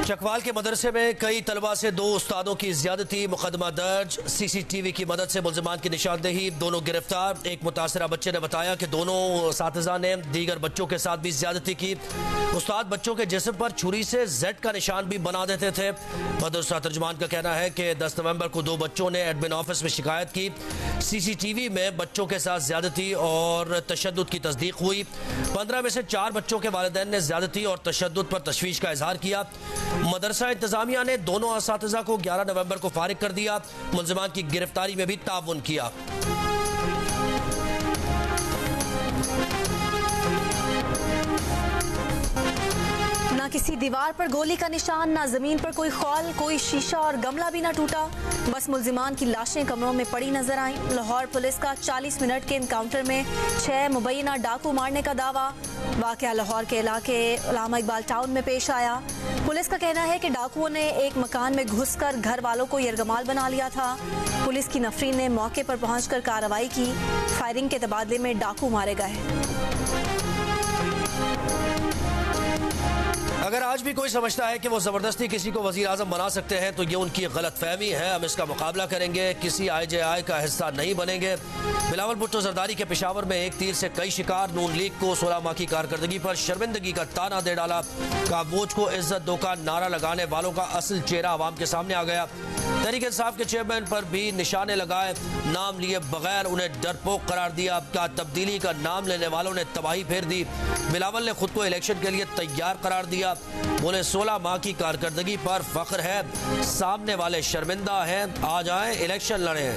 चकवाल के मदरसे में कई तलबा से दो उस्तादों की ज्यादती, मुकदमा दर्ज। सीसीटीवी की मदद से मुल्जिमान की निशानदेही, दोनों गिरफ्तार। एक मुतासरा बच्चे ने बताया कि दोनों साथिजा ने दीगर बच्चों के साथ भी ज्यादती की। उस्ताद बच्चों के जिस्म पर छुरी से जेड का निशान भी बना देते थे। मदरसा तर्जुमान का कहना है कि 10 नवंबर को दो बच्चों ने एडमिन ऑफिस में शिकायत की। सीसीटीवी में बच्चों के साथ ज्यादती और तशद्दुद की तस्दीक हुई। 15 में से 4 बच्चों के वालिदैन ने ज्यादती और तशद्दुद पर तशवीश का इजहार किया। मदरसा इंतजामिया ने दोनों असातिज़ा को 11 नवंबर को फारिग कर दिया। मुल्जिमान की गिरफ्तारी में भी ताउन किया। ना किसी दीवार पर गोली का निशान, ना जमीन पर कोई खौल, कोई शीशा और गमला भी ना टूटा। बस मुल्जिमान की लाशें कमरों में पड़ी नजर आईं। लाहौर पुलिस का 40 मिनट के इनकाउंटर में 6 मुबैना डाकू मारने का दावा। वाक़या लाहौर के इलाके उलामा इकबाल टाउन में पेश आया। पुलिस का कहना है कि डाकुओं ने एक मकान में घुसकर घर वालों को यरगमाल बना लिया था। पुलिस की नफरी ने मौके पर पहुंचकर कार्रवाई की। फायरिंग के तबादले में डाकू मारे गए। अगर आज भी कोई समझता है कि वो जबरदस्ती किसी को वजीर आजम बना सकते हैं तो ये उनकी गलत फहमी है। हम इसका मुकाबला करेंगे, किसी IJI का हिस्सा नहीं बनेंगे। बिलावल भुट्टो जरदारी के पेशावर में एक तीर से कई शिकार। नून लीग को 16 माह की कारकर्दगी पर शर्मिंदगी का ताना दे डाला। काबोज को इज्जत दो का नारा लगाने वालों का असल चेहरा अवाम के सामने आ गया। तहरीक इंसाफ के चेयरमैन पर भी निशाने लगाए, नाम लिए बगैर उन्हें डरपोक करार दिया। क्या तब्दीली का नाम लेने वालों ने तबाही फेर दी। बिलावल ने खुद को इलेक्शन के लिए तैयार करार दिया। बोले 16 माह की कारकर्दगी पर फख्र है, सामने वाले शर्मिंदा हैं, आ जाएं इलेक्शन लड़ें।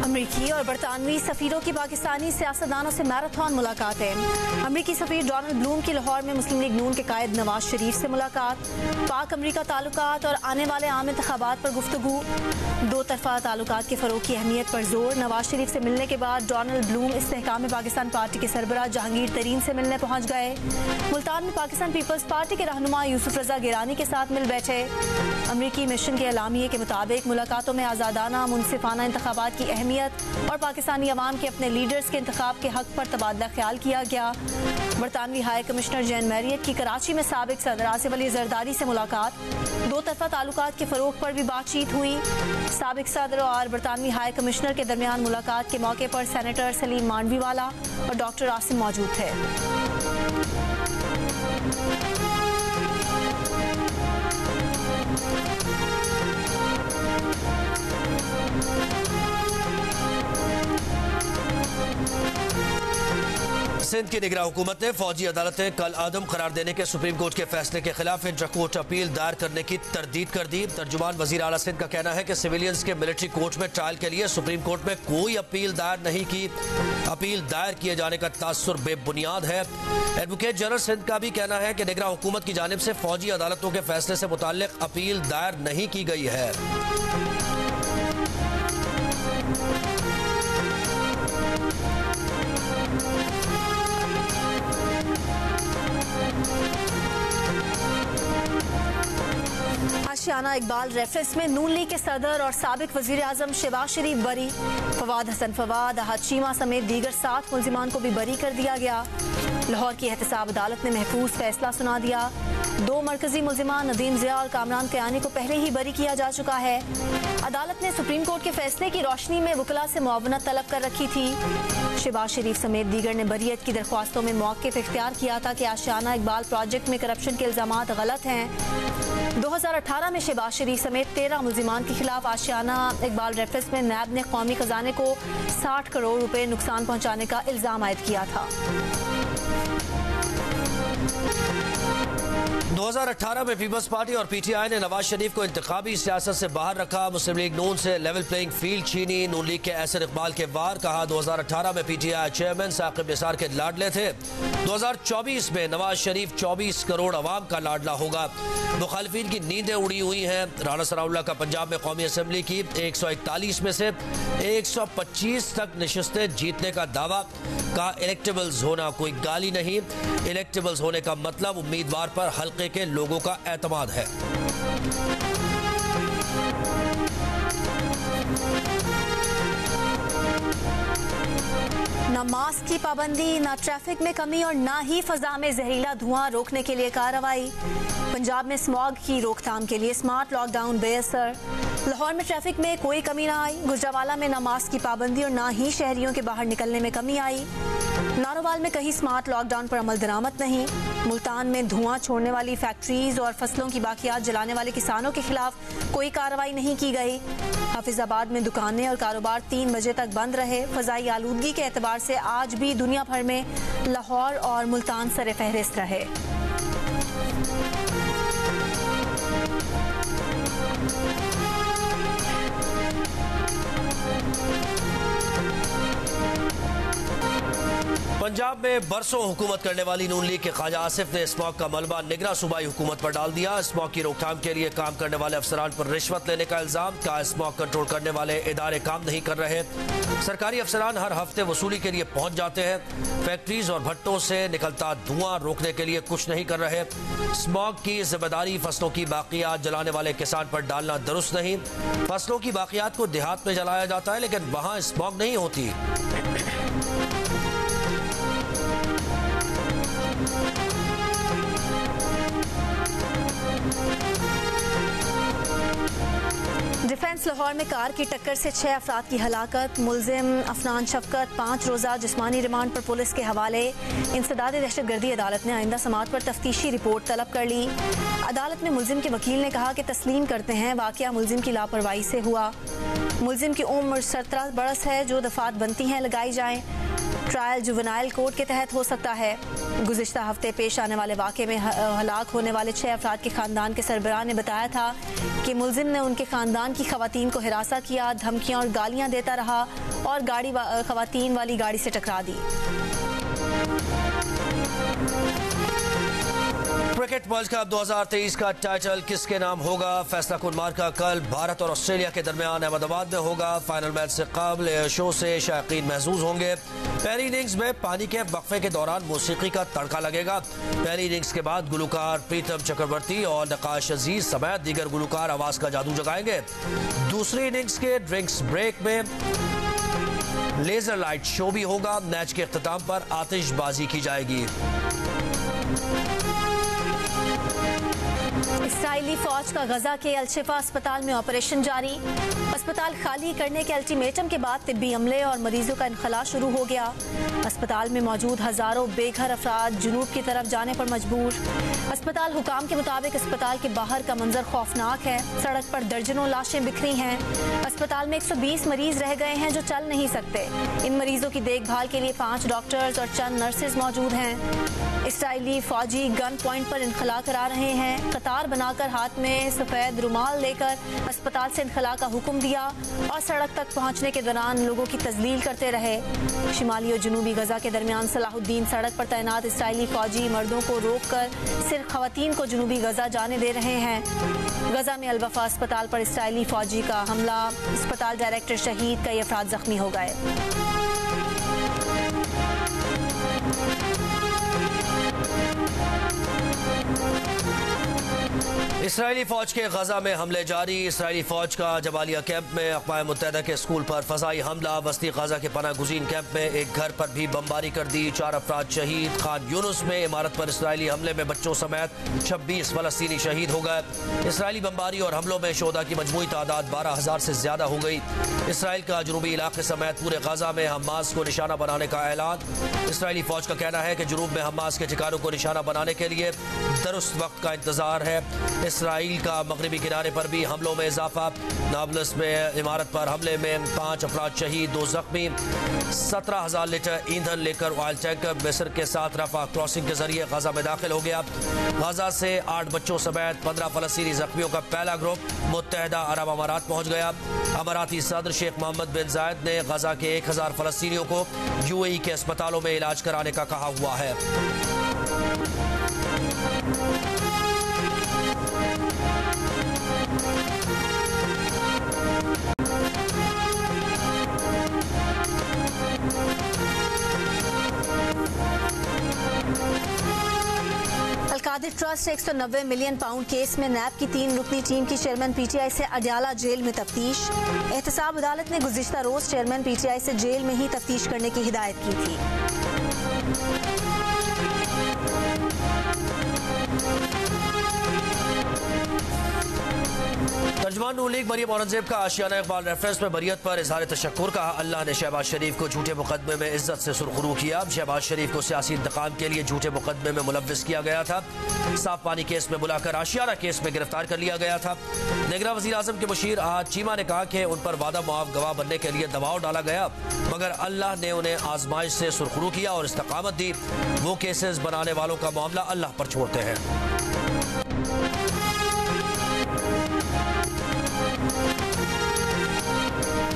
अमरीकी और बरतानवी सफीरों की पाकिस्तानी सियासतदानों से मैराथन मुलाकातें। अमरीकी सफीर डोनाल्ड ब्लूम की लाहौर में मुस्लिम लीग नून के कायद नवाज शरीफ से मुलाकात। पाक अमरीका ताल्लुकात और आने वाले आम इंतखाबात पर गुफ्तगू। दो तरफा ताल्लुकात के फरोग की अहमियत पर जोर। नवाज शरीफ से मिलने के बाद डोनाल्ड ब्लूम इस्तेहकाम पाकिस्तान पार्टी के सरबराह जहांगीर तरीन से मिलने पहुंच गए। मुल्तान में पाकिस्तान पीपल्स पार्टी के रहनुमा यूसुफ रजा गिरानी के साथ मिल बैठे। अमरीकी मिशन के एलामिये के मुताबिक मुलाकातों में आज़ादाना मुनसिफाना इंतखाबात की अहमियत और पाकिस्तानी अवाम के अपने लीडर्स के इंतखाब के हक पर तबादला ख्याल किया गया। बरतानवी हाई कमिश्नर जैन मैरियट की कराची में साबिक सदर आसिफ अली जरदारी से मुलाकात। दो तरफा ताल्लुकात के फरोग पर भी बातचीत हुई। साबिक सदर और बरतानवी हाई कमिश्नर के दरमियान मुलाकात के मौके पर सेनेटर सलीम मांडवीवाला और डॉक्टर आसिम मौजूद थे। सिंध की निगरान हुकूमत ने फौजी अदालत में कल आदम करार देने के सुप्रीम कोर्ट के फैसले के खिलाफ इंट्राकोर्ट अपील दायर करने की तरदीद कर दी। तर्जुमान वजीर आला सिंध का कहना है कि सिविलियंस के मिलिट्री कोर्ट में ट्रायल के लिए सुप्रीम कोर्ट में कोई अपील दायर नहीं की। अपील दायर किए जाने का तासुर बेबुनियाद है। एडवोकेट जनरल सिंध का भी कहना है कि निगरान हुकूमत की जानिब से फौजी अदालतों के फैसले से मुताल्लिक अपील दायर नहीं की गई है। आशियाना इकबाल रेफरेंस में नून लीग के सदर और साबिक वजीर आजम शहबाज शरीफ बरी। फवाद हसन फवाद, अहद चीमा समेत दीगर 7 मुल्जिमान को भी बरी कर दिया गया। लाहौर की एहतसाब अदालत ने महफूज फैसला सुना दिया। 2 मरकजी मुल्जिमान नदीम जिया और कामरान कयानी को पहले ही बरी किया जा चुका है। अदालत ने सुप्रीम कोर्ट के फैसले की रोशनी में वकला से मुआवनत तलब कर रखी थी। शहबाज शरीफ समेत दीगर ने बरीयत की दरख्वास्तों में मौक़िफ़ इख्तियार किया था कि आशियाना इकबाल प्रोजेक्ट में करप्शन के इल्ज़ामात गलत हैं। 2018 में शहबाज शरीफ समेत 13 मुल्जिमान के खिलाफ आशियाना इकबाल रेफरेंस में नैब ने कौमी खजाने को 60 करोड़ रुपए नुकसान पहुंचाने का इल्जाम आयद किया था। 2018 में पीपल्स पार्टी और PTI ने नवाज शरीफ को इंतखाबी सियासत से बाहर रखा। मुस्लिम लीग नून से लेवल प्लेइंग फील्ड छीनी। नून लीग के एहसन इकबाल के वार कहा 2018 में PTI चेयरमैन साकिब निसार के लाडले थे। 2024 में नवाज शरीफ 24 करोड़ अवाम का लाडला होगा। मुखालिफिन की नींदें उड़ी हुई हैं। राना सनाउल्लाह का पंजाब में कौमी असम्बली की 141 में से 125 तक नशस्तें जीतने का दावा। कहा इलेक्टेबल्स होना कोई गाली नहीं, इलेक्टेबल्स होने का मतलब उम्मीदवार पर हल्के के लोगों का एतमाद है। न मास्क की पाबंदी, न ट्रैफिक में कमी और न ही फजा में जहरीला धुआं रोकने के लिए कार्रवाई। पंजाब में स्मॉग की रोकथाम के लिए स्मार्ट लॉकडाउन बेअसर। लाहौर में ट्रैफिक में कोई कमी न आई। गुजरावाला में न मास्क की पाबंदी और न ही शहरियों के बाहर निकलने में कमी आई। नारोवाल में कहीं स्मार्ट लॉकडाउन पर अमल दरामद नहीं। मुल्तान में धुआं छोड़ने वाली फैक्ट्रीज और फसलों की बाकियात जलाने वाले किसानों के खिलाफ कोई कार्रवाई नहीं की गई। हाफिजाबाद में दुकानें और कारोबार 3 बजे तक बंद रहे। फजाई आलूदगी के एतबार से आज भी दुनिया भर में लाहौर और मुल्तान सरे फहरिस्त रहे। पंजाब में बरसों हुकूमत करने वाली नून लीग के ख्वाजा आसिफ ने स्मॉग का मलबा निगरां सूबाई हुकूमत पर डाल दिया। स्मॉग की रोकथाम के लिए काम करने वाले अफसरान पर रिश्वत लेने का इल्जाम। कहा स्मॉग कंट्रोल करने वाले इदारे काम नहीं कर रहे। सरकारी अफसरान हर हफ्ते वसूली के लिए पहुंच जाते हैं। फैक्ट्रीज और भट्टों से निकलता धुआं रोकने के लिए कुछ नहीं कर रहे। स्मॉग की जिम्मेदारी फसलों की बाकियात जलाने वाले किसान पर डालना दुरुस्त नहीं। फसलों की बाकियात को देहात में जलाया जाता है, लेकिन वहां स्मॉग नहीं होती। डिफेंस लाहौर में कार की टक्कर से 6 अफराद की हलाकत। मुलजिम अफनान शफकत 5 रोज़ा जिस्मानी रिमांड पर पुलिस के हवाले। इंसदाद दहशतगर्दी अदालत ने आइंदा समात पर तफ्तीशी रिपोर्ट तलब कर ली। अदालत में मुलजिम के वकील ने कहा कि तस्लीम करते हैं वाकया मुलजिम की लापरवाही से हुआ। मुलजिम की उम्र 17 बरस है। जो दफात बनती हैं लगाई जाएं। ट्रायल जुवेनाइल कोर्ट के तहत हो सकता है। गुज़िश्ता हफ्ते पेश आने वाले वाक़े में हलाक होने वाले 6 अफराद के खानदान के सरबराह ने बताया था कि मुलजिम ने उनके खानदान की खवातीन को हिरासा किया, धमकियां और गालियां देता रहा और खवातीन वाली गाड़ी से टकरा दी। क्रिकेट वर्ल्ड कप 2023 का टाइटल किसके नाम होगा? फैसला कुन मार्का कल भारत और ऑस्ट्रेलिया के दरमियान अहमदाबाद में होगा। फाइनल मैच से कबल शो से शायकीन महसूस होंगे। पहली इनिंग्स में पानी के वक्फे के दौरान मौसीकी का तड़का लगेगा। पहली इनिंग्स के बाद गुलकार प्रीतम चक्रवर्ती और नकाश अजीज समेत दीगर गुलकार आवाज का जादू जगाएंगे। दूसरी इनिंग्स के ड्रिंक्स ब्रेक में लेजर लाइट शो भी होगा। मैच के इख्तिताम पर आतिशबाजी की जाएगी। इसराइली फौज का गजा के अल-शिफा अस्पताल में ऑपरेशन जारी। अस्पताल खाली करने के अल्टीमेटम के बाद तिब्बी अमले और मरीजों का इनखला शुरू हो गया। अस्पताल में मौजूद हजारों बेघर अफराद जुनूब की तरफ जाने पर मजबूर। अस्पताल हुकाम के मुताबिक अस्पताल के बाहर का मंजर खौफनाक है। सड़क पर दर्जनों लाशें बिखरी हैं। अस्पताल में 120 मरीज रह गए हैं जो चल नहीं सकते। इन मरीजों की देखभाल के लिए 5 डॉक्टर्स और चंद नर्सेज मौजूद हैं। इसराइली फौजी गन पॉइंट पर इनखला करा रहे हैं। कतार बनाकर हाथ में सफेद रुमाल लेकर अस्पताल से इनखला का हुक्म दिया और सड़क तक पहुंचने के दौरान लोगों की तजलील करते रहे। शिमाली और जनूबी गजा के दरमियान सलाहुद्दीन सड़क पर तैनात इसराइली फौजी मर्दों को रोककर सिर्फ खवातीन को जनूबी गजा जाने दे रहे हैं। गजा में अल-वफा अस्पताल पर इसराइली फौजी का हमला, अस्पताल डायरेक्टर शहीद, कई अफराद जख्मी हो गए। इसराइली फौज के गजा में हमले जारी। इसराइली फौज का जबालिया कैंप में अक़वाम मुत्तहिदा के स्कूल पर फजाई हमला। वस्ती गजा के पनाह गुज़ीन कैंप में एक घर पर भी बमबारी कर दी। 4 अफराद शहीद। खान यूनुस में इमारत पर इसराइली हमले में बच्चों समेत 26 फलस्तीनी शहीद हो गए। इसराइली बमबारी और हमलों में शोदा की मजमूई तादाद 12,000 से ज्यादा हो गई। इसराइल का जनूबी इलाके समेत पूरे गजा में हमास को निशाना बनाने का ऐलान। इसराइली फौज का कहना है कि जनूब में हमास के ठिकानों को निशाना बनाने के लिए दुरुस्त वक्त का इंतजार है। इसराइल का मगरबी किनारे पर भी हमलों में इजाफा। नाबलस में इमारत पर हमले में 5 अफराद शहीद, 2 जख्मी। 17,000 लीटर ईंधन लेकर ऑयल टैंकर मिस्र के साथ रफा क्रॉसिंग के जरिए गजा में दाखिल हो गया। गजा से 8 बच्चों समेत 15 फलस्तीनी जख्मियों का पहला ग्रुप मुत्तहिदा अरब अमारात पहुंच गया। अमाराती सदर शेख मोहम्मद बिन जायद ने गजा के 1000 फलस्तीनियों को UAE के अस्पतालों में इलाज कराने का कहा हुआ है। Nadir trust 190 million pound case में नैब की 3 रुकनी टीम की चेयरमैन पीटीआई से अडयाला जेल में तफ्तीश। एहतसाब अदालत ने गुज़िश्ता रोज चेयरमैन पीटीआई से जेल में ही तफ्तीश करने की हिदायत की थी। तर्जुमान नून लीग मरियम औरंगजेब का आशियाना इकबाल रेफरेंस में बरियत पर इजहार तशक्कुर कहा। अल्लाह ने शहबाज शरीफ को झूठे मुकदमे में इज्जत से सुरखरू किया। शहबाज शरीफ को सियासी इंतकाम के लिए झूठे मुकदमे में मुलव्विस किया गया था। साफ पानी केस में बुलाकर आशियाना केस में गिरफ्तार कर लिया गया था। निगरान वज़ीर आज़म के मुशीर आहद चीमा ने कहा कि उन पर वादा मुआफ गवाह बनने के लिए दबाव डाला गया, मगर अल्लाह ने उन्हें आजमाइश से सुरखरू किया और इस्तकामत दी। वो केसेस बनाने वालों का मामला अल्लाह पर छोड़ते हैं।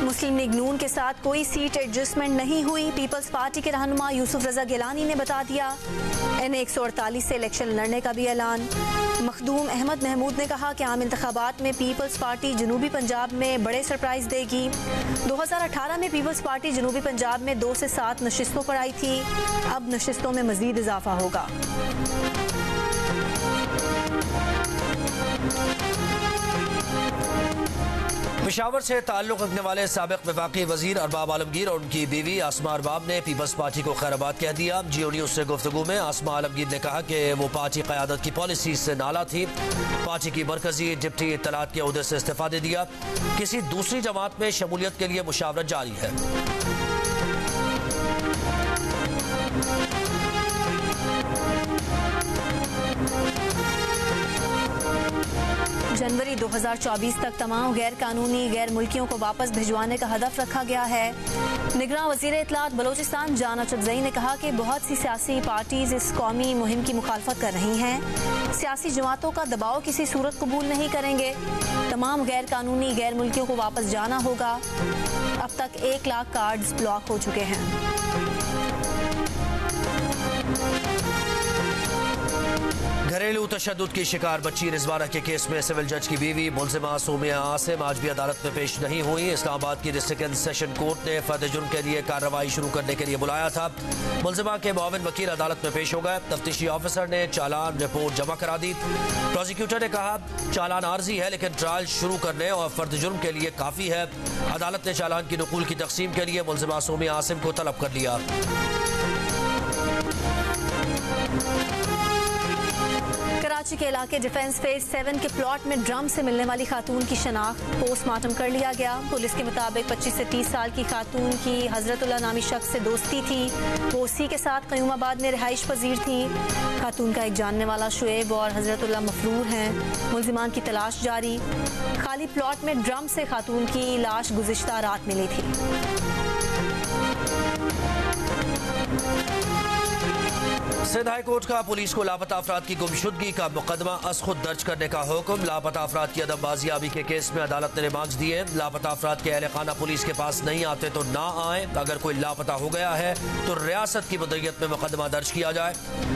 मुस्लिम लीग नून के साथ कोई सीट एडजस्टमेंट नहीं हुई। पीपल्स पार्टी के रहनुमा यूसुफ रजा गिलानी ने बता दिया। NA 148 से इलेक्शन लड़ने का भी ऐलान। मखदूम अहमद महमूद ने कहा कि आम इंतखाबात में पीपल्स पार्टी जनूबी पंजाब में बड़े सरप्राइज देगी। 2018 में पीपल्स पार्टी जनूबी पंजाब में 2 से 7 नशिस्तों पर आई थी। अब नशिस्तों में मजीद इजाफा होगा। पेशावर से ताल्लुक रखने वाले साबिक वफाकी वजीर अरबाब आलमगीर और उनकी बीवी आसमा अरबाब ने पीपल्स पार्टी को खैराबाद कह दिया। जियो न्यूज से गुफ्तगू में आसमा आलमगीर ने कहा कि वो पार्टी क़यादत की पॉलिसी से नाला थी। पार्टी की मरकजी डिप्टी इत्तलात के ओहदे से इस्तीफा दे दिया। किसी दूसरी जमात में शमूलियत के लिए मुशावरत जारी है। जनवरी 2024 तक तमाम गैर कानूनी गैर मुल्कियों को वापस भिजवाने का हदफ रखा गया है। निगरान वज़ीर इत्तलात बलोचिस्तान जाना चकजई ने कहा कि बहुत सी सियासी पार्टीज इस कौमी मुहिम की मुखालफत कर रही हैं। सियासी जमातों का दबाव किसी सूरत कबूल नहीं करेंगे। तमाम गैर कानूनी गैर मुल्कियों को वापस जाना होगा। अब तक 1 लाख कार्ड्स ब्लॉक हो चुके हैं। घरेलू तशद्दुद की शिकार बच्ची रिजवाना के केस में सिविल जज की बीवी मुलजिमा सोमिया आसिम आज भी अदालत में पेश नहीं हुई। इस्लामाबाद की डिस्ट्रिक्ट सेशन कोर्ट ने फर्द जुर्म के लिए कार्रवाई शुरू करने के लिए बुलाया था। मुलजिमा के मुआविन वकील अदालत में पेश हो गए। तफ्तीशी ऑफिसर ने चालान रिपोर्ट जमा करा दी। प्रोसिक्यूटर ने कहा चालान आर्जी है लेकिन ट्रायल शुरू करने और फर्द जुर्म के लिए काफी है। अदालत ने चालान की नकूल की तकसीम के लिए मुलजिमा सोमिया आसिम को तलब कर लिया। कराची के इलाके डिफेंस फेज 7 के प्लॉट में ड्रम से मिलने वाली खातून की शनाख्त पोस्टमार्टम कर लिया गया। पुलिस के मुताबिक 25 से 30 साल की खातून की हजरतुल्लाह नामी शख्स से दोस्ती थी। वो उसी के साथ क़यूमाबाद में रिहाइश पजीर थी। खातून का एक जानने वाला शुएब और हजरतुल्लाह मफरूर हैं। मुलजिमान की तलाश जारी। खाली प्लॉट में ड्रम से खातून की लाश गुज़िश्ता रात मिली थी। सिंध हाई कोर्ट का पुलिस को लापता अफराद की गुमशुदगी का मुकदमा अस खुद दर्ज करने का हुक्म। लापता अफराद की अदम बाजियाबी के केस में अदालत ने रिमांड दिए। लापता अफराद के अहले खाना पुलिस के पास नहीं आते तो ना आए। अगर कोई लापता हो गया है तो रियासत की मदयत में मुकदमा दर्ज किया जाए।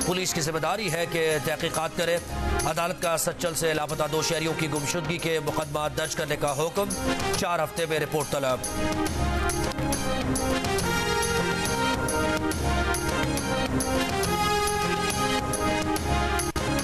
पुलिस की जिम्मेदारी है कि तहकीकात करे। अदालत का सच्चल से लापता 2 शहरियों की गुमशुदगी के मुकदमा दर्ज करने का हुक्म। 4 हफ्ते में रिपोर्ट तलब।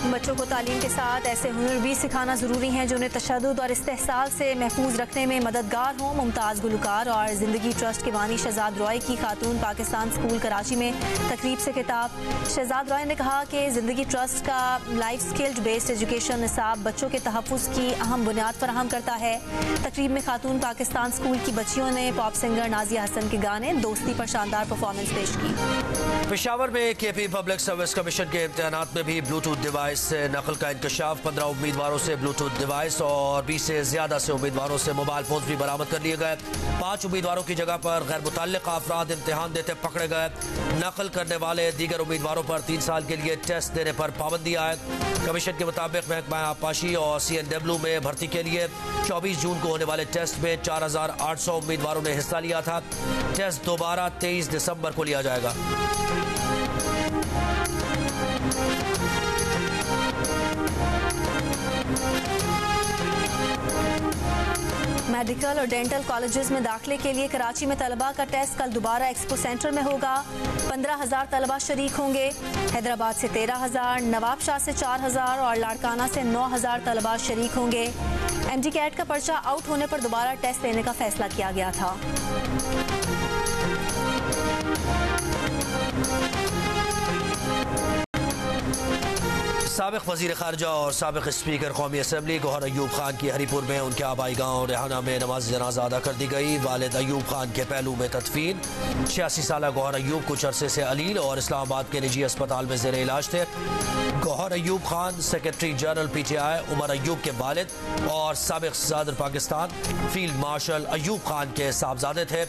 बच्चों को तालीम के साथ ऐसे हुनर भी सिखाना ज़रूरी हैं जो उन्हें तशद्दुद और इस्तेहसाल से महफूज रखने में मददगार हों। मुमताज़ गुलकार और ज़िंदगी ट्रस्ट के बानी शहजाद रॉय की खातून पाकिस्तान स्कूल कराची में तकरीब से खिताब। शहजाद रॉय ने कहा कि ज़िंदगी ट्रस्ट का लाइफ स्किल्ड बेस्ड एजुकेशन निसाब बच्चों के तहफ़्फ़ुज़ की अहम बुनियाद फराहम करता है। तकरीब में खातून पाकिस्तान स्कूल की बच्चियों ने पॉप सिंगर नाजिया हसन के गाने दोस्ती पर शानदार परफॉर्मेंस पेश की। पेशावर में KP पब्लिक सर्विस कमीशन के इम्तिहानात में भी ब्लूटूथ डिवाइस से नकल का इंकशाफ। 15 उम्मीदवारों से ब्लूटूथ डिवाइस और 20 से ज्यादा से उम्मीदवारों से मोबाइल फोन भी बरामद कर लिए गए। 5 उम्मीदवारों की जगह पर गैर मुतल्लिक़ अफराद इम्तिहान देते पकड़े गए। नकल करने वाले दीगर उम्मीदवारों पर 3 साल के लिए टेस्ट देने पर पाबंदी आए। कमीशन के मुताबिक महकमा आबपाशी और CNW में भर्ती के लिए 24 जून को होने वाले टेस्ट में 4800 उम्मीदवारों ने हिस्सा लिया था। टेस्ट दोबारा 23 दिसंबर को लिया जाएगा। मेडिकल और डेंटल कॉलेजेस में दाखिले के लिए कराची में तलबा का टेस्ट कल दोबारा एक्सपो सेंटर में होगा। 15,000 तलबा शरीक होंगे। हैदराबाद से 13,000, नवाबशाह से 4,000 और लाड़काना से 9,000 तलबा शरीक होंगे। MD कैट का पर्चा आउट होने पर दोबारा टेस्ट लेने का फैसला किया गया था। साबिक वज़ीर ख़ारजा और साबिक स्पीकर कौमी असम्बली गौहर अयूब खान की हरीपुर में उनके आबाई गाँव रेहाना में नमाज जनाजा अदा कर दी गई। वालिद अयूब खान के पहलू में तदफीन। 86 साल गौहर अयूब कुछ अरसे से अलील और इस्लामाबाद के निजी अस्पताल में ज़ेर इलाज थे। Gohar Ayub Khan secretary general PTI Umar Ayub के वालिद और साबिक सदर पाकिस्तान फील्ड मार्शल अयूब खान के साहबजादे थे।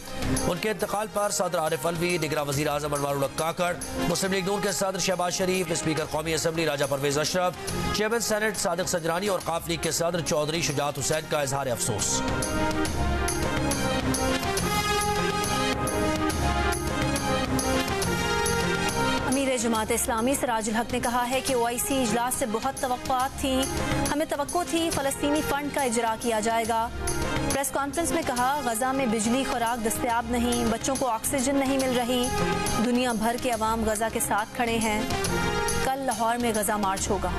उनके इंतकाल पर सदर आरिफ अलवी, निगरां वज़ीर आज़म अनवारुल हक काकड़, मुस्लिम लीग नून के सदर शहबाज शरीफ, स्पीकर कौमी असम्बली राजा परवेज अशरफ, चेयरमैन सेनेट सादिक सजरानी और काफ लीग के सदर चौधरी शुजात हुसैन का इजहार अफसोस। अमीर जमात इस्लामी सिराजुल हक ने कहा है कि OIC इजलास से बहुत तवक्कुआत थी। हमें तवक्को थी फ़लस्तीनी फंड का इजरा किया जाएगा। प्रेस कॉन्फ्रेंस में कहा, गजा में बिजली खुराक दस्तयाब नहीं, बच्चों को ऑक्सीजन नहीं मिल रही। दुनिया भर के अवाम गजा के साथ खड़े हैं। कल लाहौर में गजा मार्च होगा।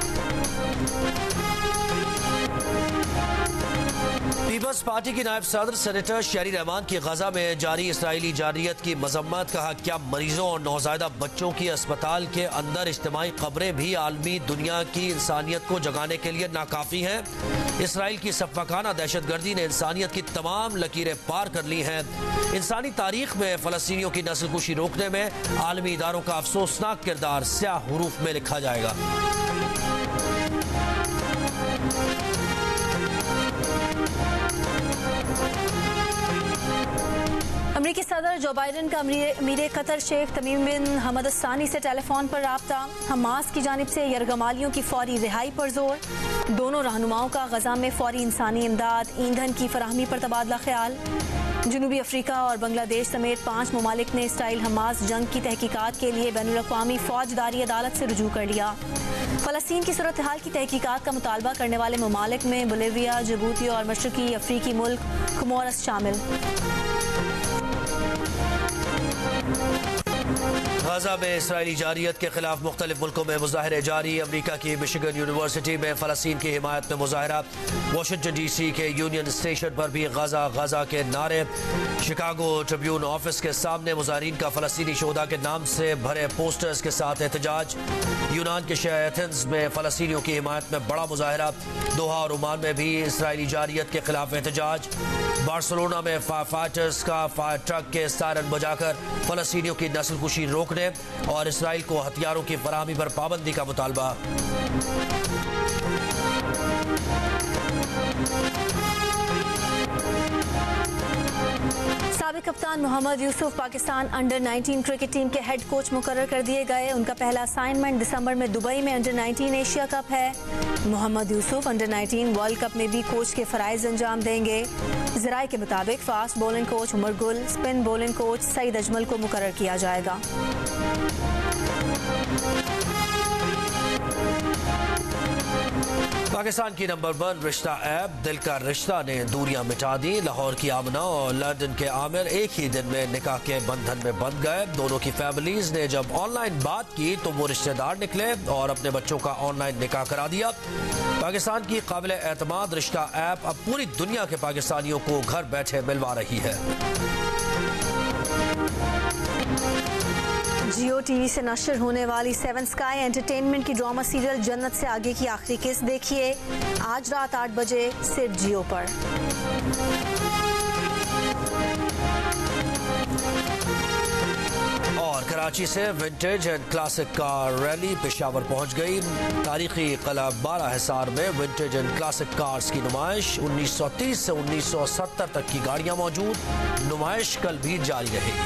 पीपल्स पार्टी की नायब सदर सेनेटर शहरी रहमान की गजा में जारी इसराइली जारियत की मजम्मत। कहा, क्या मरीजों और नौज़ायदा बच्चों की अस्पताल के अंदर इज्तिमाई कब्रें भी आलमी दुनिया की इंसानियत को जगाने के लिए नाकाफी हैं? इसराइल की सफाकाना दहशतगर्दी ने इंसानियत की तमाम लकीरें पार कर ली हैं। इंसानी तारीख में फ़लस्तीनियों की नस्लकुशी रोकने में आलमी इदारों का अफसोसनाक किरदार स्याह हुरूफ में लिखा जाएगा। अमरीकी सदर जो बाइडन का अमीर कतर शेख तमीम बिन हमद अल सानी से टेलीफोन पर राब्ता। हमास की जानिब से यरगमालियों की फौरी रिहाई पर जोर। दोनों रहनुमाओं का गजा में फौरी इंसानी इमदाद, ईंधन की फराहमी पर तबादला ख्याल। जनूबी अफ्रीका और बांग्लादेश समेत 5 ममालिक ने इसराइल हमास जंग की तहकीकात के लिए बैनुल-अक़वामी फौजदारी अदालत से रुजू कर लिया। फ़लस्तीन की सूरत हाल की तहकीकात का मुतालबा करने वाले ममालिक में बोलिविया, जिबूती और मशरक़ी अफ्रीकी मुल्क कोमोरस शामिल। गाजा में इसराइली जारियत के खिलाफ मुख्तलिफ मुल्कों में मुजाहरे जारी। अमरीका की मिशिगन यूनिवर्सिटी में फ़लस्तीन की हिमायत में मुजाहरा। वाशिंगटन DC के यूनियन स्टेशन पर भी गाजा गाजा के नारे। शिकागो ट्रिब्यून ऑफिस के सामने मुजाहिरीन का फ़लस्तीनी शोहदा के नाम से भरे पोस्टर्स के साथ एहतजाज। यूनान के शहर एथेंस में फ़लस्तीनियों की हिमायत में बड़ा मुजाहरा। दोहा और ओमान में भी इसराइली जारियत के खिलाफ एहतजाज। बार्सिलोना में फाइटर्स का फायर ट्रक के सायरन बजाकर फ़लस्तीनियों की नस्लकुशी रोकने और इसराइल को हथियारों की फराहमी पर पाबंदी का मुतालबा। साबिक कप्तान Mohammad Yousuf Pakistan under nineteen cricket team के हेड कोच मुकर्रर कर दिए गए। उनका पहला असाइनमेंट दिसंबर में दुबई में अंडर-19 एशिया कप है। Mohammad Yousuf under nineteen world cup में भी कोच के फराइज अंजाम देंगे। ज़राए के मुताबिक fast bowling coach Umar Gul, spin bowling coach Saeed Ajmal को मुकर्रर किया जाएगा। पाकिस्तान की नंबर 1 रिश्ता ऐप दिल का रिश्ता ने दूरियां मिटा दी। लाहौर की आमना और लंदन के आमिर एक ही दिन में निकाह के बंधन में बंध गए। दोनों की फैमिलीज ने जब ऑनलाइन बात की तो वो रिश्तेदार निकले और अपने बच्चों का ऑनलाइन निकाह करा दिया। पाकिस्तान की काबिल एतमाद रिश्ता ऐप अब पूरी दुनिया के पाकिस्तानियों को घर बैठे मिलवा रही है। जियो टीवी से नशर होने वाली 7 स्काई एंटरटेनमेंट की ड्रामा सीरियल जन्नत से आगे की आखिरी किस्त देखिए आज रात 8 बजे सिर्फ जियो पर। और कराची से vintage and classic car rally Peshawar पहुंच गई। तारीखी किला 12 हिसार में विंटेज एंड क्लासिक कार्स की नुमाइश। 1930 से 1970 तक की गाड़ियां मौजूद। नुमाइश कल भी जारी रहेगी।